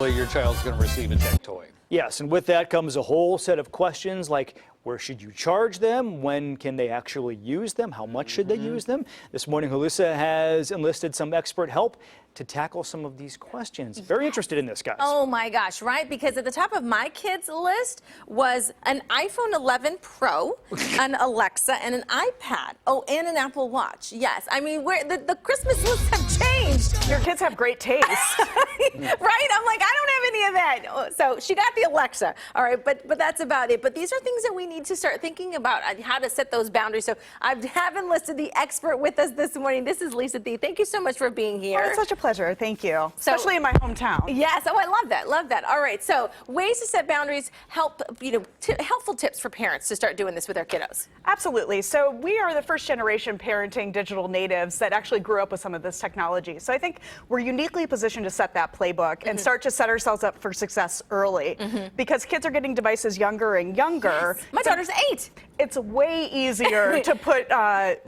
Your child's going to receive a tech toy. Yes, and with that comes a whole set of questions like where should you charge them? When can they actually use them? How much should they use them? This morning, Julissa has enlisted some expert help to tackle some of these questions. Very interested in this, guys. Oh my gosh, right? Because at the top of my kids' list was an iPhone 11 Pro, an Alexa, and an iPad. Oh, and an Apple Watch. Yes, I mean, the Christmas lists have changed. Your kids have great taste. Right? I'm like, I don't have any of that. So she got the Alexa. All right, but that's about it. But these are things that we need to start thinking about how to set those boundaries. So I have enlisted the expert with us this morning. This is Lisa Thee. Thank you so much for being here. Oh, it's such a pleasure. Thank you. Especially in my hometown. Yes. Oh, I love that. Love that. All right. So ways to set boundaries, helpful tips for parents to start doing this with their kiddos. Absolutely. So we are the first generation parenting digital natives that actually grew up with some of this technology. So I think we're uniquely positioned to set that playbook and start to set ourselves up for success early because kids are getting devices younger and younger. Yes. My daughter's 8. It's way easier to put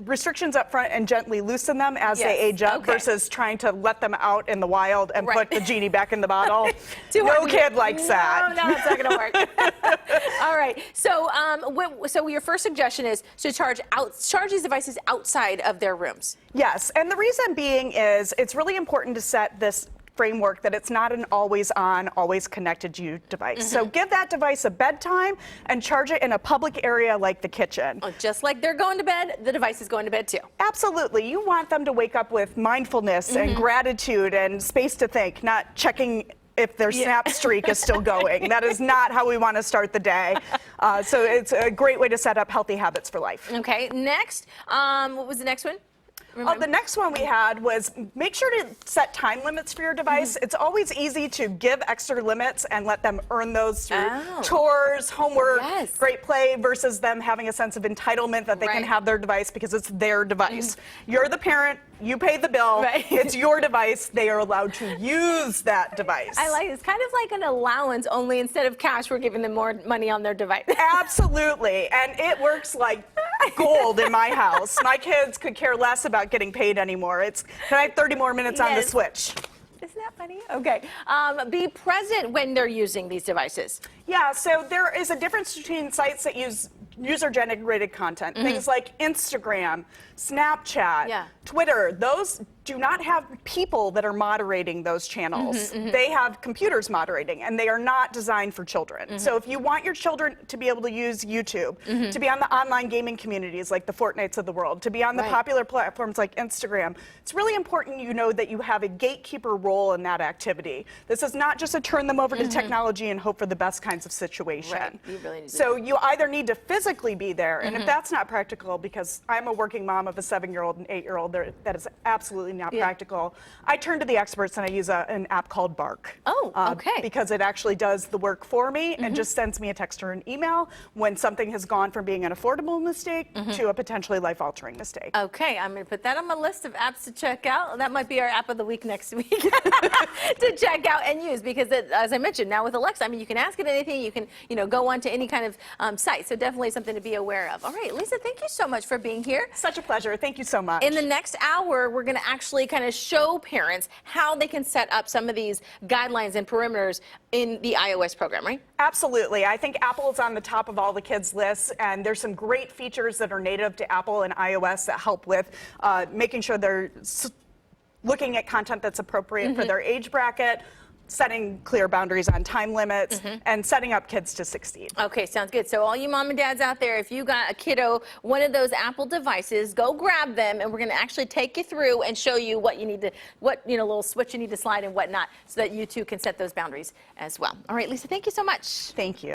restrictions up front and gently loosen them as they age up versus trying to let them out in the wild and put the genie back in the bottle. No kid likes that. No, it's not going to work. All right. So, so your first suggestion is to charge these devices outside of their rooms. Yes, and the reason being is it's really important to set this framework that it's not an always on, always connected to you device. So give that device a bedtime and charge it in a public area like the kitchen. Oh, just like they're going to bed, the device is going to bed too. Absolutely. You want them to wake up with mindfulness and gratitude and space to think, not checking if their snap streak is still going. That is not how we want to start the day. So it's a great way to set up healthy habits for life. Okay, next, what was the next one? The next one we had was make sure to set time limits for your device. It's always easy to give extra limits and let them earn those through chores, homework, great play, versus them having a sense of entitlement that they can have their device because it's their device. You're the parent, you pay the bill, it's your device, they are allowed to use that device. I like it. It's kind of like an allowance, only instead of cash, we're giving them more money on their device. Absolutely, and it works like gold in my house. My kids could care less about getting paid anymore. It's, can I have 30 more minutes on the Switch? Isn't that funny? Okay. Be present when they're using these devices. Yeah, so there is a difference between sites that use user-generated content, things like Instagram, Snapchat, Twitter. Those do not have people that are moderating those channels. They have computers moderating, and they are not designed for children. So if you want your children to be able to use YouTube, to be on the online gaming communities like the Fortnites of the world, to be on the popular platforms like Instagram, it's really important you know that you have a gatekeeper role in that activity. This is not just a turn them over to technology and hope for the best kinds of situation. You really need to so you either need to physically be there, and if that's not practical, because I'm a working mom of a 7-year-old and 8-year-old, that is absolutely not practical. I turn to the experts and I use an app called Bark. Oh, okay. Because it actually does the work for me and just sends me a text or an email when something has gone from being an affordable mistake to a potentially life-altering mistake. Okay, I'm going to put that on my list of apps to check out. That might be our app of the week next week to check out and use because, as I mentioned, now with Alexa, I mean, you can ask it anything. You can, go on to any kind of site. So definitely something to be aware of. All right, Lisa, thank you so much for being here. Such a pleasure. Thank you so much. In the next hour, we're going to actually kind of show parents how they can set up some of these guidelines and perimeters in the iOS program, right? Absolutely. I think Apple is on the top of all the kids' lists, and there's some great features that are native to Apple and iOS that help with making sure they're looking at content that's appropriate for their age bracket, setting clear boundaries on time limits, and setting up kids to succeed. Okay, sounds good. So all you mom and dads out there, if you got a kiddo, one of those Apple devices, go grab them, and we're going to actually take you through and show you what you need to, little switch you need to slide and whatnot, so that you too can set those boundaries as well. All right, Lisa, thank you so much. Thank you.